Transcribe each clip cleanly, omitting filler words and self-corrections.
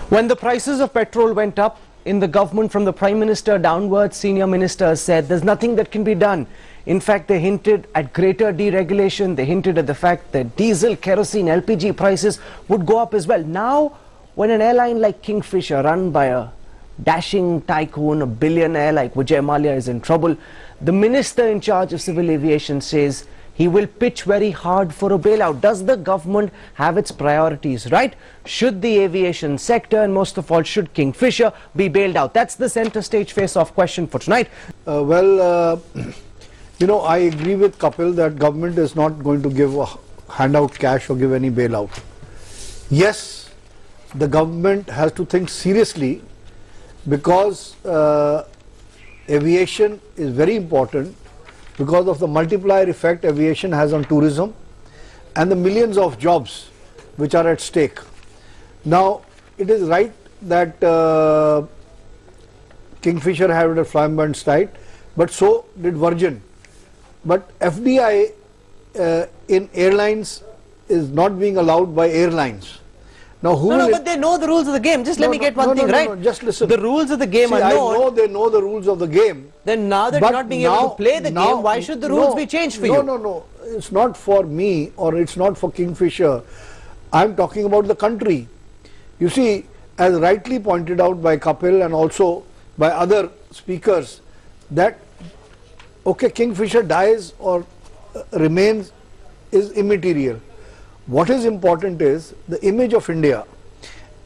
When the prices of petrol went up in the government from the Prime Minister downwards, senior ministers said there's nothing that can be done. In fact, they hinted at greater deregulation. They hinted at the fact that diesel, kerosene, LPG prices would go up as well. Now, when an airline like Kingfisher, run by a dashing tycoon, a billionaire like Vijay Mallya, is in trouble, the minister in charge of civil aviation says he will pitch very hard for a bailout. Does the government have its priorities right? Should the aviation sector, and most of all, should Kingfisher be bailed out? That's the center stage face-off question for tonight. You know, I agree with Kapil that government is not going to give hand out cash or give any bailout. Yes, the government has to think seriously because aviation is very important because of the multiplier effect aviation has on tourism and the millions of jobs which are at stake. Now, it is right that Kingfisher had a flamboyant style, but so did Virgin. But FDI in airlines is not being allowed by airlines. Now, who No, but they know the rules of the game. Just let me get one thing right. No, just listen. The rules of the game are known. I know they know the rules of the game. Then now that you're not being able to play the game, why should the rules be changed for you? No. It's not for me or it's not for Kingfisher. I'm talking about the country. You see, as rightly pointed out by Kapil and also by other speakers, that okay, Kingfisher dies or remains is immaterial. What is important is the image of India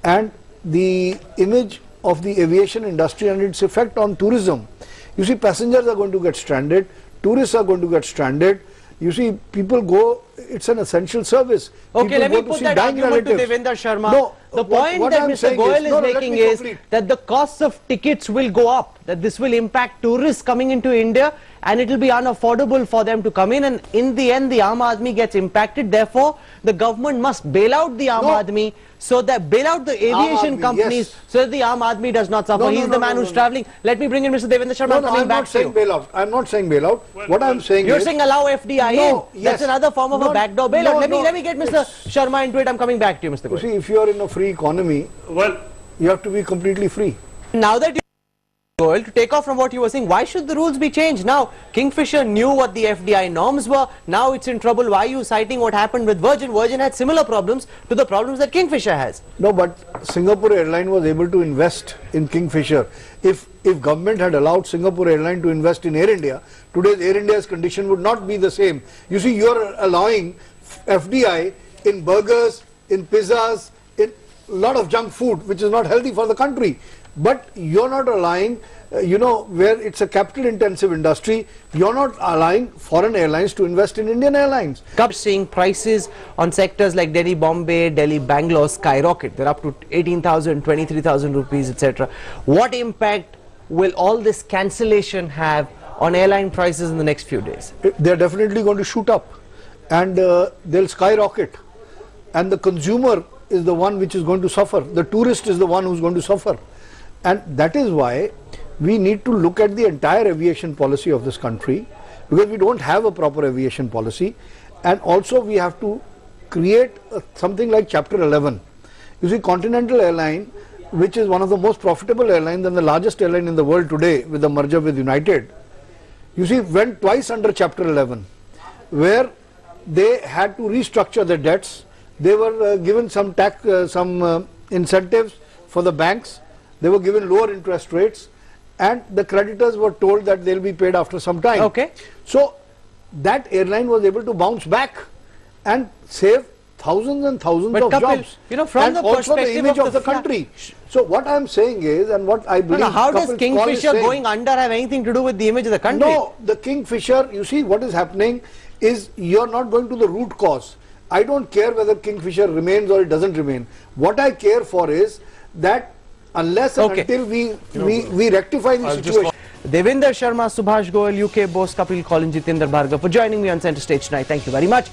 and the image of the aviation industry and its effect on tourism. You see, passengers are going to get stranded, tourists are going to get stranded. You see, people go, it's an essential service. Okay, let me put that argument to Devendra Sharma. No, the point that Mr. Goyal is making is that the costs of tickets will go up, that this will impact tourists coming into India and it will be unaffordable for them to come in, and in the end the Aam Aadmi gets impacted. Therefore, the government must bail out the Aam Aadmi, so that bail out the aviation companies, so that the Aam Aadmi does not suffer. He's the man who's travelling. Let me bring in Mr. Devendra Sharma. I'm not saying bailout. I'm not saying bailout. What I'm saying is... You're saying allow FDI in. That's another form of a backdoor bailout. Let me get Mr. Sharma into it. I'm coming back to you, Mr. Goyal. You see, if you are in a free economy, you have to be completely free. Now that Goyal, to take off from what you were saying, why should the rules be changed? Now, Kingfisher knew what the FDI norms were. Now it's in trouble. Why are you citing what happened with Virgin? Virgin had similar problems to the problems that Kingfisher has. No, but Singapore Airline was able to invest in Kingfisher. If government had allowed Singapore Airline to invest in Air India, today's Air India's condition would not be the same. You see, you're allowing FDI in burgers, in pizzas, in a lot of junk food, which is not healthy for the country. But you're not allowing, you know, where it's a capital intensive industry, you're not allowing foreign airlines to invest in Indian airlines. Seeing prices on sectors like Delhi, Bombay, Delhi, Bangalore skyrocket. They're up to 18,000, 23,000 rupees, etc. What impact will all this cancellation have on airline prices in the next few days? They're definitely going to shoot up and they'll skyrocket. And the consumer is the one which is going to suffer. The tourist is the one who's going to suffer. And that is why we need to look at the entire aviation policy of this country, because we don't have a proper aviation policy, and also we have to create something like Chapter 11. You see, Continental Airline, which is one of the most profitable airlines and the largest airline in the world today with the merger with United, you see, went twice under Chapter 11, where they had to restructure their debts. They were given some tax, incentives for the banks. They were given lower interest rates, and the creditors were told that they'll be paid after some time. Okay. So that airline was able to bounce back and save thousands and thousands of jobs. You know, from and the also perspective the image of the country. So what I'm saying is, and what I believe, how does Kingfisher going under have anything to do with the image of the country? No, the Kingfisher, you see, what is happening is you're not going to the root cause. I don't care whether Kingfisher remains or it doesn't remain. What I care for is that unless and until we rectify the situation. Devendra Sharma, Subhash Goyal, UK boss Kapil Collins, Jitendra Bhargava for joining me on Center Stage tonight. Thank you very much.